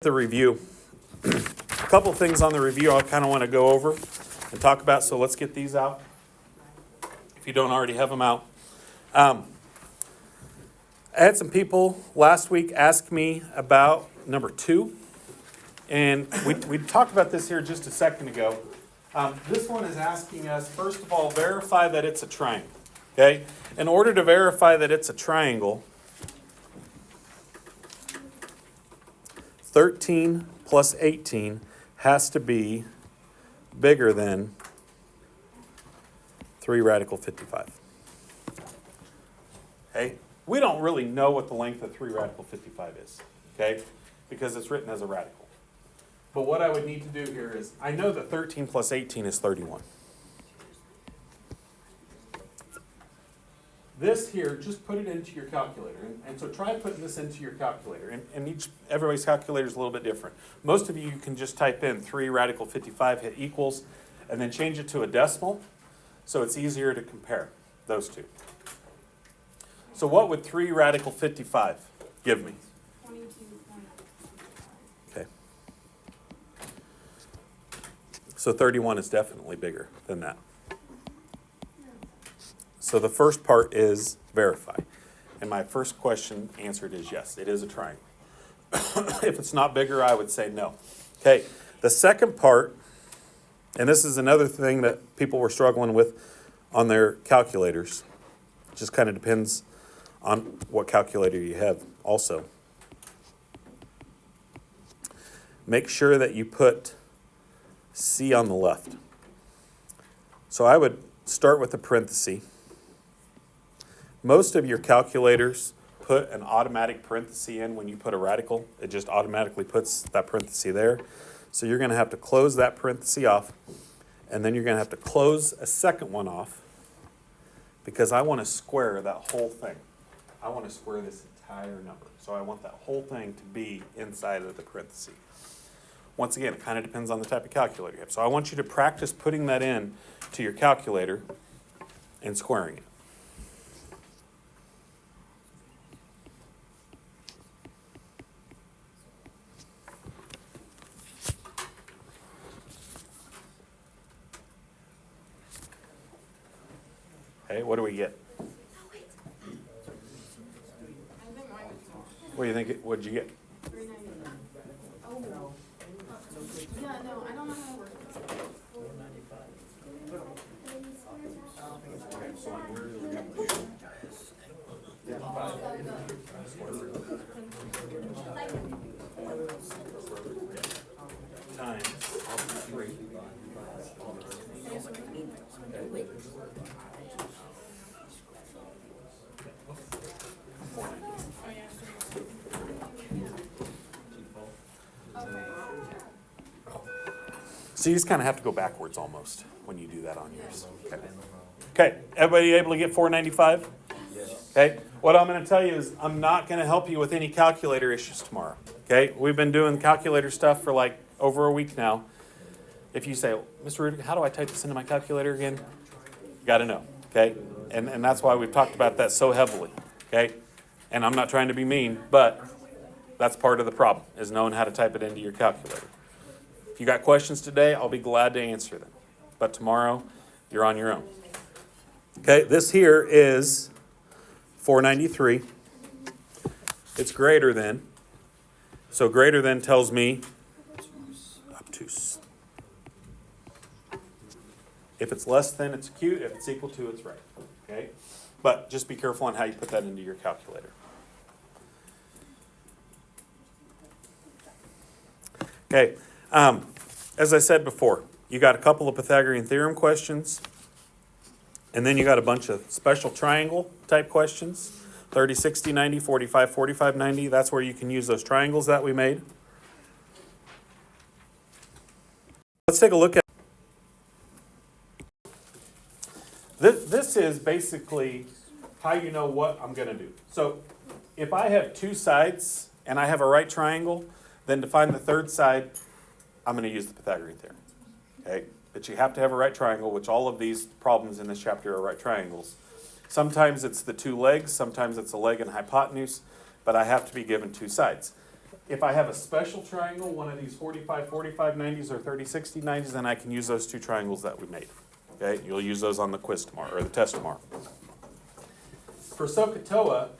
The review. A couple things on the review I kind of want to go over and talk about, so let's get these out if you don't already have them out. I had some people last week ask me about number 2, and we talked about this here just a second ago. This one is asking us, first of all, verify that it's a triangle. Okay? In order to verify that it's a triangle, 13 plus 18 has to be bigger than 3 radical 55. Okay? We don't really know what the length of 3 radical 55 is, okay? Because it's written as a radical. But what I would need to do here is, I know that 13 plus 18 is 31. This here, just put it into your calculator. And so try putting this into your calculator. And everybody's calculator is a little bit different. Most of you can just type in 3 radical 55, hit equals, and then change it to a decimal, so it's easier to compare those two. So what would 3 radical 55 give me? 22. Okay. So 31 is definitely bigger than that. So the first part is verify. And my first question answered is yes, it is a triangle. If it's not bigger, I would say no. Okay, the second part, and this is another thing that people were struggling with on their calculators. Just kind of depends on what calculator you have also. Make sure that you put C on the left. So I would start with a parenthesis. Most of your calculators put an automatic parenthesis in when you put a radical. It just automatically puts that parenthesis there. So you're going to have to close that parenthesis off, and then you're going to have to close a second one off, because I want to square that whole thing. I want to square this entire number. So I want that whole thing to be inside of the parenthesis. Once again, it kind of depends on the type of calculator you have. So I want you to practice putting that in to your calculator and squaring it. Okay, what do we get? What do you think? What'd you get? 399. Oh no. Yeah, no, I don't know how to work this. Times 3. So you just kind of have to go backwards almost when you do that on yours. Okay, everybody able to get 495? Yes. Okay, what I'm going to tell you is I'm not going to help you with any calculator issues tomorrow. Okay, we've been doing calculator stuff for like over a week now. If you say, Mr. Rudick, how do I type this into my calculator again? You got to know, okay? And that's why we've talked about that so heavily, okay? And I'm not trying to be mean, but that's part of the problem, is knowing how to type it into your calculator. If you got questions today, I'll be glad to answer them. But tomorrow, you're on your own. Okay, this here is 493. It's greater than. So greater than tells me obtuse. If it's less than, it's acute. If it's equal to, it's right. Okay? But just be careful on how you put that into your calculator. Okay. As I said before, you got a couple of Pythagorean theorem questions, and then you got a bunch of special triangle type questions. 30, 60, 90, 45, 45, 90. That's where you can use those triangles that we made. Let's take a look at this is basically how you know what I'm going to do. So if I have 2 sides and I have a right triangle, then to find the third side, I'm going to use the Pythagorean theorem. Okay? But you have to have a right triangle, which all of these problems in this chapter are right triangles. Sometimes it's the 2 legs, sometimes it's a leg and hypotenuse, but I have to be given 2 sides. If I have a special triangle, one of these 45, 45, 90s or 30, 60, 90s, then I can use those two triangles that we made. Okay, you'll use those on the quiz tomorrow, or the test tomorrow. For SOHCAHTOA,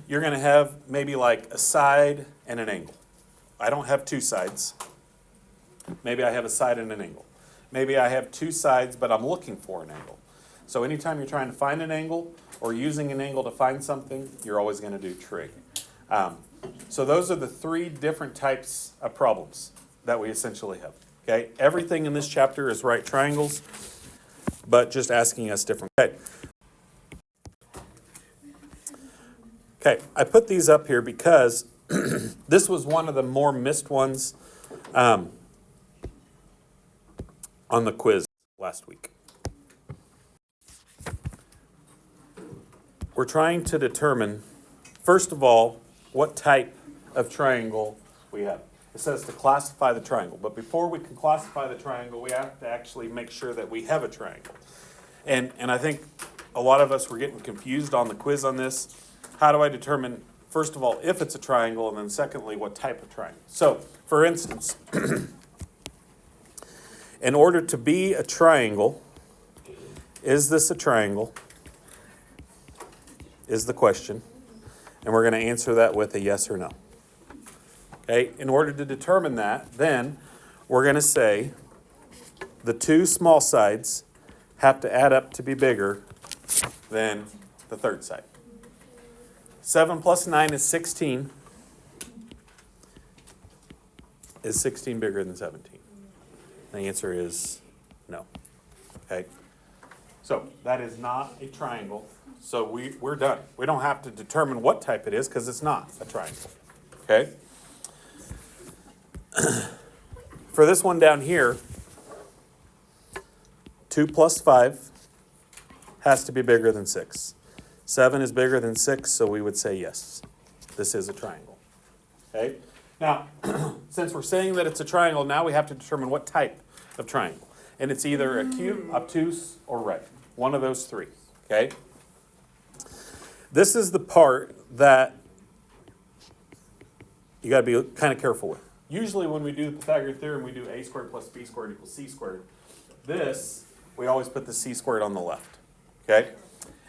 you're going to have maybe like a side and an angle. I don't have two sides. Maybe I have a side and an angle. Maybe I have two sides, but I'm looking for an angle. So anytime you're trying to find an angle or using an angle to find something, you're always going to do trig. So those are the three different types of problems that we essentially have. Okay, everything in this chapter is right triangles, but just asking us different. Okay, I put these up here because this was one of the more missed ones on the quiz last week. We're trying to determine, first of all, what type of triangle we have. It says to classify the triangle, but before we can classify the triangle, we have to actually make sure that we have a triangle. And I think a lot of us were getting confused on the quiz on this. How do I determine, first of all, if it's a triangle, and then secondly, what type of triangle? So, for instance, in order to be a triangle, is this a triangle? Is the question. And we're going to answer that with a yes or no. Okay, in order to determine that, then we're going to say the two small sides have to add up to be bigger than the third side. 7 plus 9 is 16. Is 16 bigger than 17? The answer is no. Okay, so that is not a triangle. So we're done. We don't have to determine what type it is because it's not a triangle. Okay? For this one down here, 2 plus 5 has to be bigger than 6. 7 is bigger than 6, so we would say yes. This is a triangle. Okay? Now, since we're saying that it's a triangle, now we have to determine what type of triangle. And it's either acute, obtuse, or right. One of those three. Okay? This is the part that you got to be kind of careful with. Usually when we do the Pythagorean theorem, we do a squared plus b squared equals c squared. This, we always put the c squared on the left. Okay?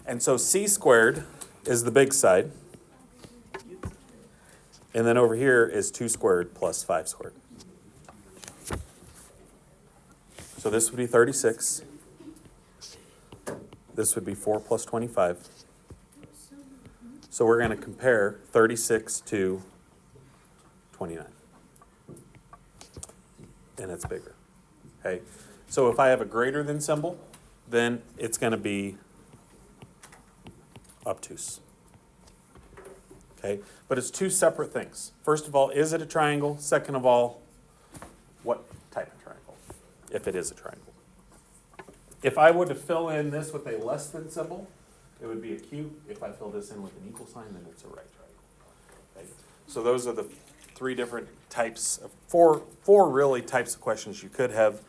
And so c squared is the big side. And then over here is 2 squared plus 5 squared. So this would be 36. This would be 4 plus 25. So we're going to compare 36 to 29. And it's bigger. Okay? So if I have a greater than symbol, then it's going to be obtuse. Okay? But it's two separate things. First of all, is it a triangle? Second of all, what type of triangle? If it is a triangle. If I were to fill in this with a less than symbol, it would be acute. If I fill this in with an equal sign, then it's a right triangle. Okay? So those are the three different types of, four really types of questions you could have.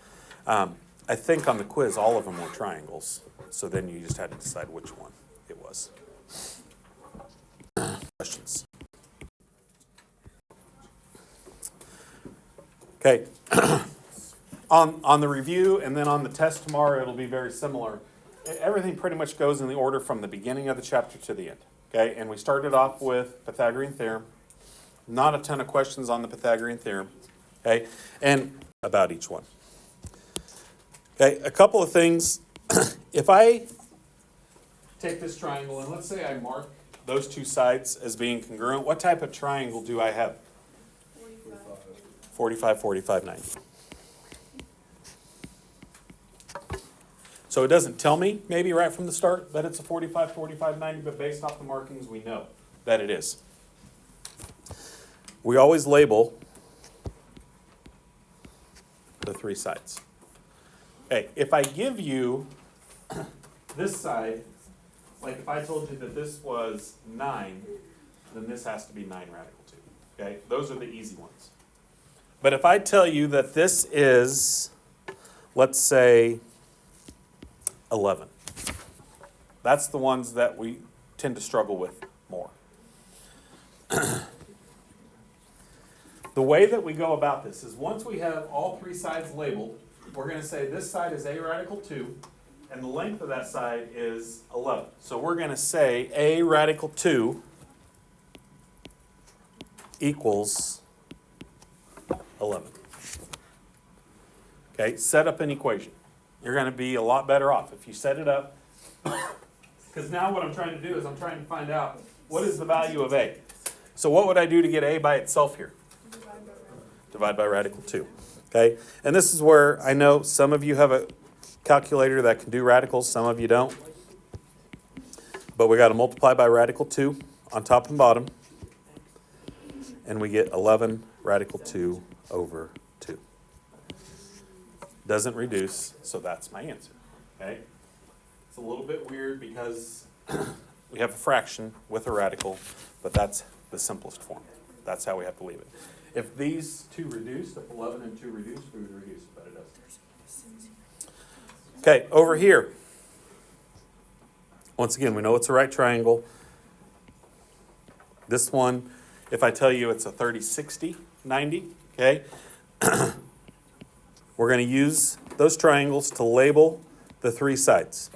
I think on the quiz, all of them were triangles. So then you just had to decide which one it was. Questions? Okay. On the review and then on the test tomorrow, it'll be very similar. Everything pretty much goes in the order from the beginning of the chapter to the end. Okay, and we started off with Pythagorean theorem. Not a ton of questions on the Pythagorean theorem. Okay, and about each one. Okay, a couple of things. If I take this triangle and let's say I mark those two sides as being congruent, what type of triangle do I have? 45, 45, 90. So it doesn't tell me, maybe right from the start, that it's a 45, 45, 90, but based off the markings, we know that it is. We always label the three sides. Okay, if I give you this side, like if I told you that this was 9, then this has to be 9 radical 2. Okay, those are the easy ones. But if I tell you that this is, let's say, 11. That's the ones that we tend to struggle with more. The way that we go about this is once we have all three sides labeled, we're going to say this side is a radical 2, and the length of that side is 11. So we're going to say a radical 2 equals 11. Okay, set up an equation. You're going to be a lot better off if you set it up. Because now what I'm trying to do is I'm trying to find out what is the value of a. So what would I do to get a by itself here? Divide by radical 2. Okay, and this is where I know some of you have a calculator that can do radicals, some of you don't. But we got to multiply by radical 2 on top and bottom. And we get 11 radical 2 over 2. Doesn't reduce, so that's my answer. Okay? It's a little bit weird because we have a fraction with a radical, but that's the simplest form. That's how we have to leave it. If these two reduced, if 11 and 2 reduced, we would reduce, but it doesn't. Okay, over here. Once again, we know it's a right triangle. This one, if I tell you it's a 30, 60, 90, okay? We're going to use those triangles to label the three sides.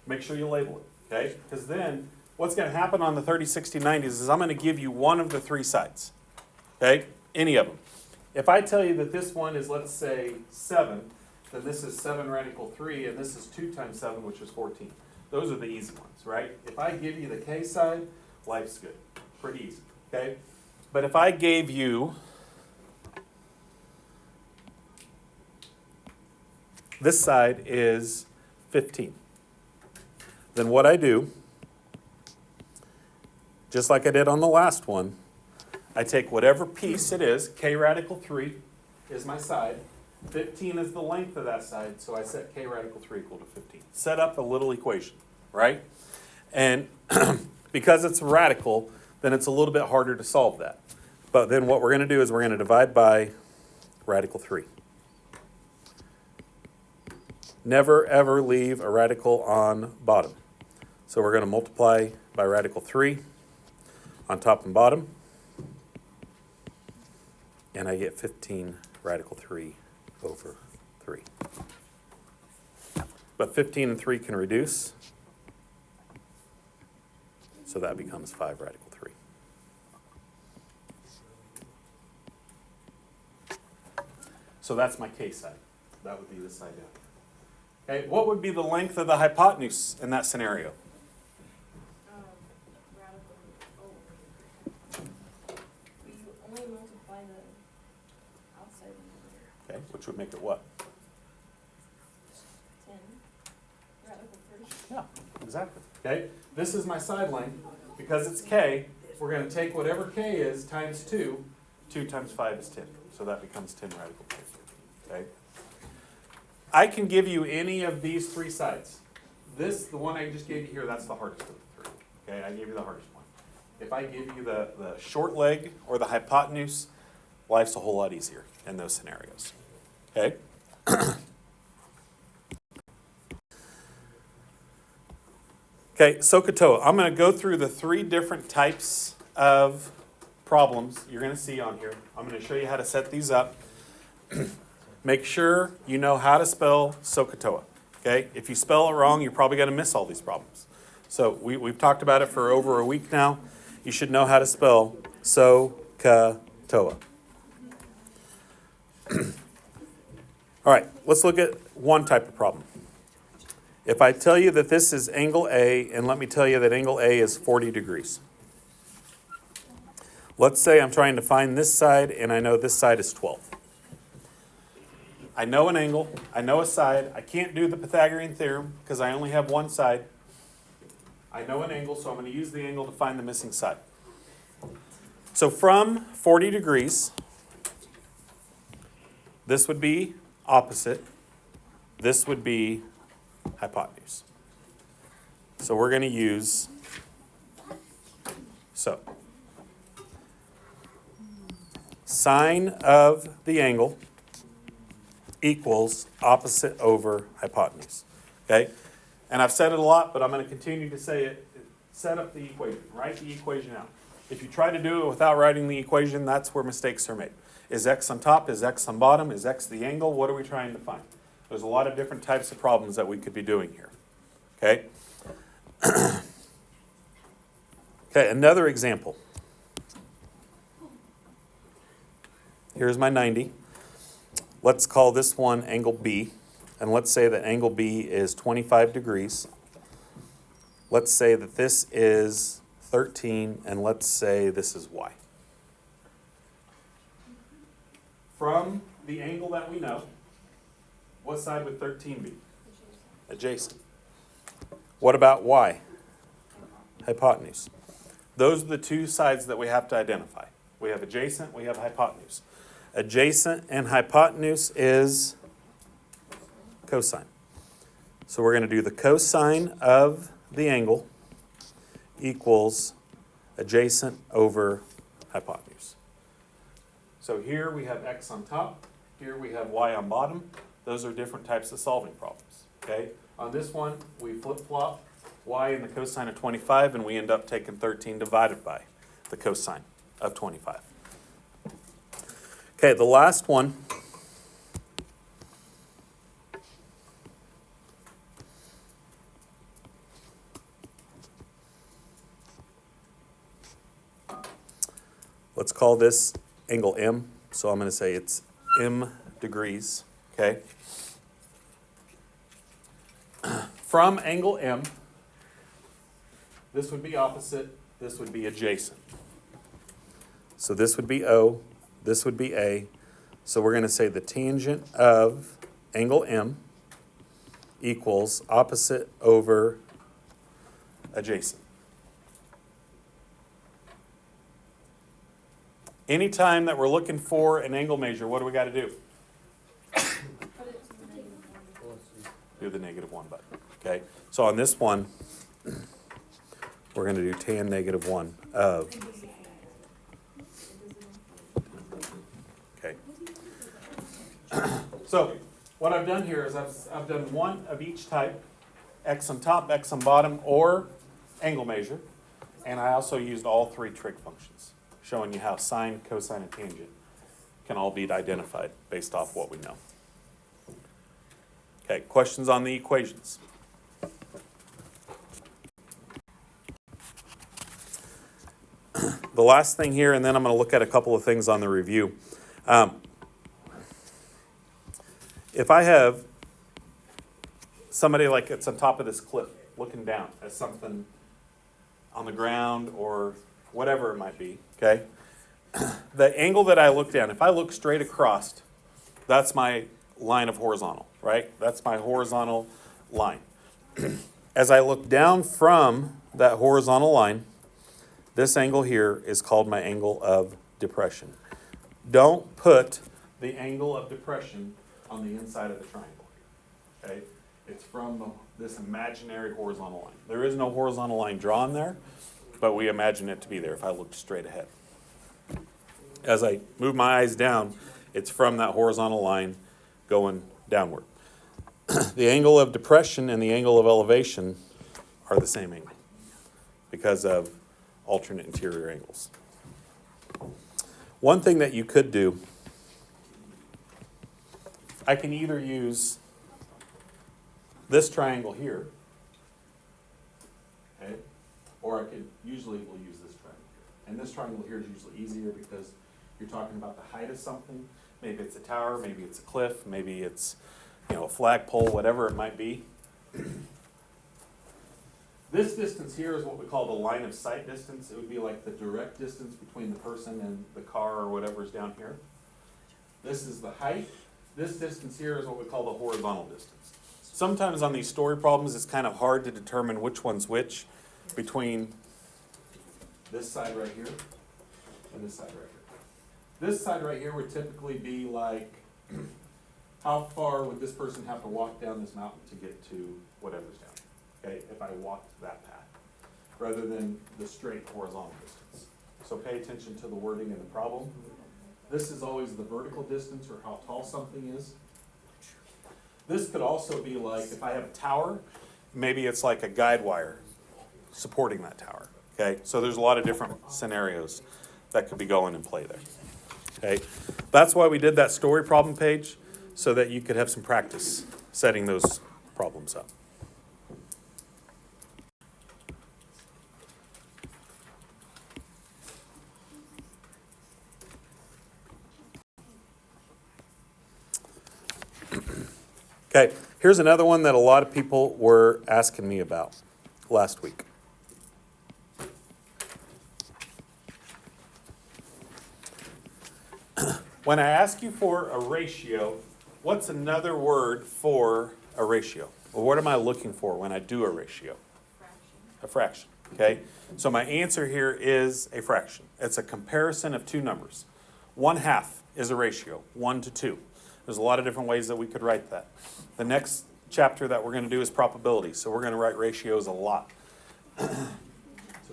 Make sure you label it, okay? Because then what's going to happen on the 30, 60, 90s is I'm going to give you one of the three sides, okay? Any of them. If I tell you that this one is, let's say, 7, then this is 7 radical 3, and this is 2 times 7, which is 14. Those are the easy ones, right? If I give you the k side, life's good. Pretty easy, okay? But if I gave you this side is 15, then what I do, just like I did on the last one, I take whatever piece it is, k radical 3 is my side, 15 is the length of that side, so I set k radical 3 equal to 15. Set up a little equation, right? And because it's radical, then it's a little bit harder to solve that. But then what we're going to do is we're going to divide by radical 3. Never, ever leave a radical on bottom. So we're going to multiply by radical 3 on top and bottom. And I get 15 radical 3 over 3. But 15 and 3 can reduce. So that becomes 5 radical 3. So that's my k side. That would be this side down. Okay, what would be the length of the hypotenuse in that scenario? We only multiply the outside number. Okay, which would make it what? 10. Radical 30. Yeah, exactly. Okay, this is my side length. Because it's k, we're going to take whatever k is times 2. 2 times 5 is 10. So that becomes 10 radical 3. Okay? I can give you any of these three sides. This, the one I just gave you here, that's the hardest of the three. Okay, I gave you the hardest one. If I give you the short leg or the hypotenuse, life's a whole lot easier in those scenarios. Okay? Okay, SOHCAHTOA. I'm going to go through the three different types of problems you're going to see on here. I'm going to show you how to set these up. Make sure you know how to spell SOHCAHTOA. Okay? If you spell it wrong, you're probably going to miss all these problems. So we've talked about it for over a week now. You should know how to spell SOHCAHTOA. All right, let's look at one type of problem. If I tell you that this is angle A, and let me tell you that angle A is 40 degrees. Let's say I'm trying to find this side, and I know this side is 12. I know an angle, I know a side. I can't do the Pythagorean theorem because I only have one side. I know an angle, so I'm going to use the angle to find the missing side. So from 40 degrees, this would be opposite. This would be hypotenuse. So we're going to use sine of the angle equals opposite over hypotenuse. Okay? And I've said it a lot, but I'm going to continue to say it. Set up the equation. Write the equation out. If you try to do it without writing the equation, that's where mistakes are made. Is x on top? Is x on bottom? Is x the angle? What are we trying to find? There's a lot of different types of problems that we could be doing here. Okay? Okay, another example. Here's my 90. Let's call this one angle B. And let's say that angle B is 25 degrees. Let's say that this is 13, and let's say this is y. From the angle that we know, what side would 13 be? Adjacent. What about y? Hypotenuse. Those are the two sides that we have to identify. We have adjacent, we have hypotenuse. Adjacent and hypotenuse is cosine. So we're going to do the cosine of the angle equals adjacent over hypotenuse. So here we have x on top, here we have y on bottom. Those are different types of solving problems. Okay? On this one, we flip-flop y in the cosine of 25, and we end up taking 13 divided by the cosine of 25. Okay, the last one. Let's call this angle M. So I'm going to say it's M degrees. Okay. From angle M, this would be opposite, this would be adjacent. So this would be O, this would be A. So we're going to say the tangent of angle M equals opposite over adjacent. Anytime that we're looking for an angle measure, what do we got to do? Do the -1 button. Okay, so on this one, we're going to do tan -1 of. Okay. So what I've done here is I've done one of each type, x on top, x on bottom, or angle measure, and I also used all three trig functions, showing you how sine, cosine, and tangent can all be identified based off what we know. Okay, questions on the equations? The last thing here, and then I'm going to look at a couple of things on the review. If I have somebody like it's on top of this cliff looking down at something on the ground or whatever it might be, okay? The angle that I look down, if I look straight across, that's my line of horizontal, right? That's my horizontal line. As I look down from that horizontal line, this angle here is called my angle of depression. Don't put the angle of depression on the inside of the triangle, okay? It's from this imaginary horizontal line. There is no horizontal line drawn there, but we imagine it to be there if I look straight ahead. As I move my eyes down, it's from that horizontal line going downward. The angle of depression and the angle of elevation are the same angle because of alternate interior angles. One thing that you could do, I can either use this triangle here, okay, or I could usually will use this triangle here. And this triangle here is usually easier because you're talking about the height of something. Maybe it's a tower, maybe it's a cliff, maybe it's, a flagpole, whatever it might be. This distance here is what we call the line of sight distance. It would be like the direct distance between the person and the car or whatever's down here. This is the height. This distance here is what we call the horizontal distance. Sometimes on these story problems, it's kind of hard to determine which one's which between this side right here and this side right here. This side right here would typically be like, how far would this person have to walk down this mountain to get to whatever's down here, okay, if I walked that path, rather than the straight horizontal distance. So pay attention to the wording in the problem. This is always the vertical distance or how tall something is. This could also be like, if I have a tower, maybe it's like a guide wire supporting that tower. Okay, so there's a lot of different scenarios that could be going in play there. Okay, that's why we did that story problem page, so that you could have some practice setting those problems up. Okay, here's another one that a lot of people were asking me about last week. When I ask you for a ratio, what's another word for a ratio? Well, what am I looking for when I do a ratio? A fraction, okay? So my answer here is a fraction. It's a comparison of two numbers. 1/2 is a ratio, 1 to 2. There's a lot of different ways that we could write that. The next chapter that we're going to do is probability, so we're going to write ratios a lot. So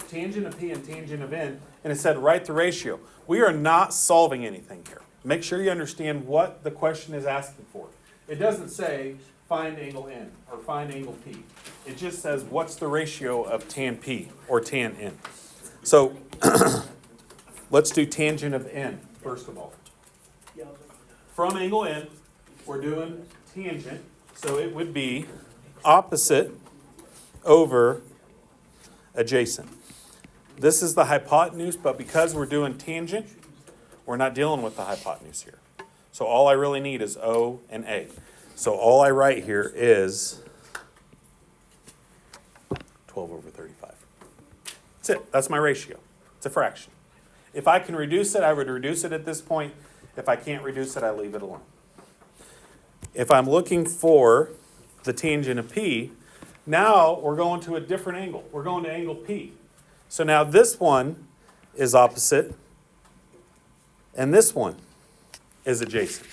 tangent of p and tangent of n, and it said write the ratio. We are not solving anything here. Make sure you understand what the question is asking for. It doesn't say find angle n or find angle p. It just says what's the ratio of tan p or tan n. So let's do tangent of n first of all. From angle n, we're doing tangent, so it would be opposite over adjacent. This is the hypotenuse, but because we're doing tangent, we're not dealing with the hypotenuse here. So all I really need is O and A. So all I write here is 12 over 35. That's it. That's my ratio. It's a fraction. If I can reduce it, I would reduce it at this point. If I can't reduce it, I leave it alone. If I'm looking for the tangent of P, now we're going to a different angle. We're going to angle P. So now this one is opposite, and this one is adjacent.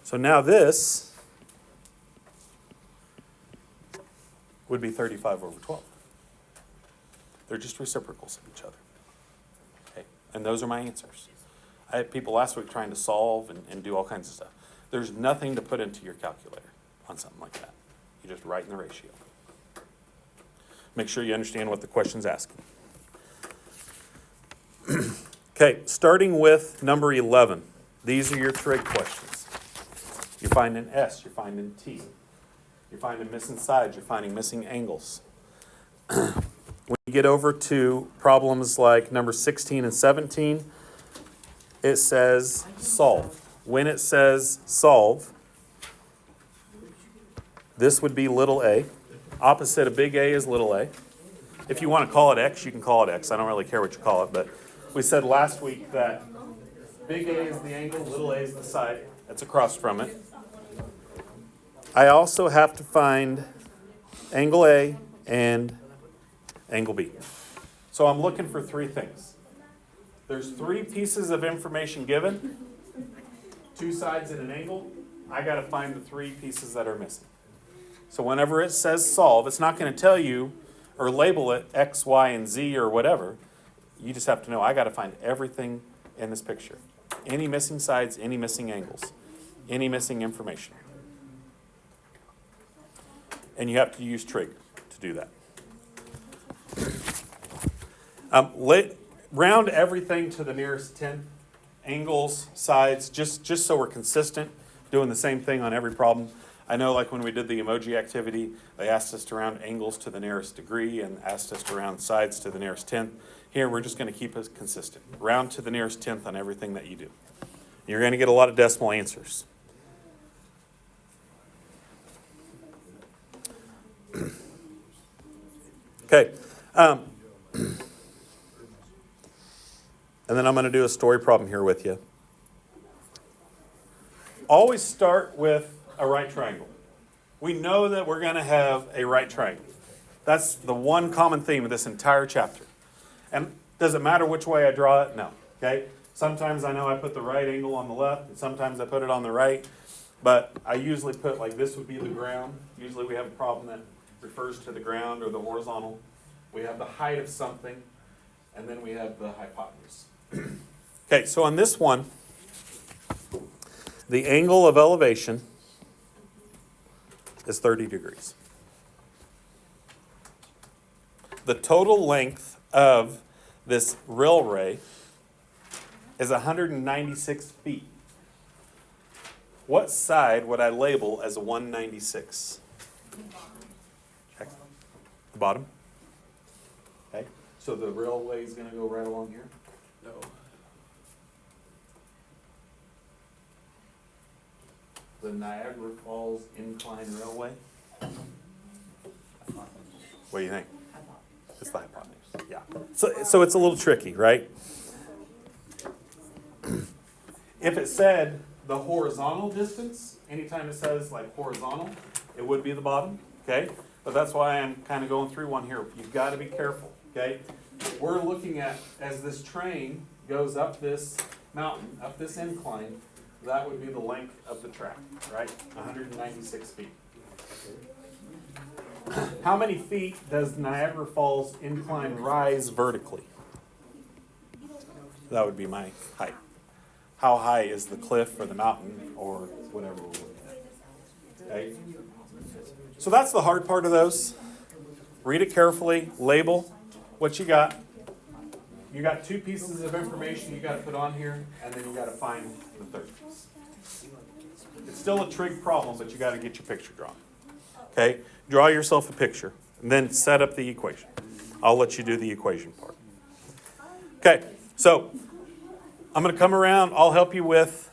So now this would be 35 over 12. They're just reciprocals of each other. Okay? And those are my answers. I had people last week trying to solve and do all kinds of stuff. There's nothing to put into your calculator on something like that. You just write in the ratio. Make sure you understand what the question's asking. Okay, starting with number 11. These are your trig questions. You're finding S, you're finding T. You're finding missing sides, you're finding missing angles. When you get over to problems like number 16 and 17, it says solve. When it says solve, this would be little a. Opposite of big A is little a. If you want to call it X, you can call it X. I don't really care what you call it, but we said last week that big A is the angle, little a is the side that's across from it. I also have to find angle A and angle B. So I'm looking for three things. There's three pieces of information given, two sides and an angle. I got to find the three pieces that are missing. So whenever it says solve, it's not going to tell you or label it X, Y, and Z or whatever. You just have to know I got to find everything in this picture. Any missing sides, any missing angles, any missing information. And you have to use trig to do that. Round everything to the nearest 10. Angles, sides, just so we're consistent, doing the same thing on every problem. I know like when we did the emoji activity, they asked us to round angles to the nearest degree and asked us to round sides to the nearest 10th. Here, we're just going to keep it consistent. Round to the nearest 10th on everything that you do. You're going to get a lot of decimal answers. Okay. And then I'm going to do a story problem here with you. Always start with a right triangle. We know that we're going to have a right triangle. That's the one common theme of this entire chapter. And does it matter which way I draw it? No. Okay? Sometimes I know I put the right angle on the left, and sometimes I put it on the right. But I usually put like this would be the ground. Usually we have a problem that refers to the ground or the horizontal. We have the height of something, and then we have the hypotenuse. Okay, so on this one, the angle of elevation is 30 degrees. the total length of this railway is 196 feet. What side would I label as a 196? Check. The bottom? Okay, so the railway is going to go right along here? No. The Niagara Falls Incline Railway? What do you think? It's the hypotenuse, yeah. So it's a little tricky, right? If it said the horizontal distance, anytime it says like horizontal, it would be the bottom, okay? But that's why I'm kind of going through one here. You've got to be careful, okay? We're looking at, as this train goes up this mountain, up this incline, that would be the length of the track, right? 196 feet. How many feet does Niagara Falls incline rise vertically? That would be my height. How high is the cliff or the mountain or whatever we're looking at? Okay? So that's the hard part of those. Read it carefully, label what you got. You got two pieces of information you got to put on here, and then you got to find the third piece. It's still a trig problem, but you got to get your picture drawn. Okay? Draw yourself a picture, and then set up the equation. I'll let you do the equation part. Okay, so I'm going to come around. I'll help you with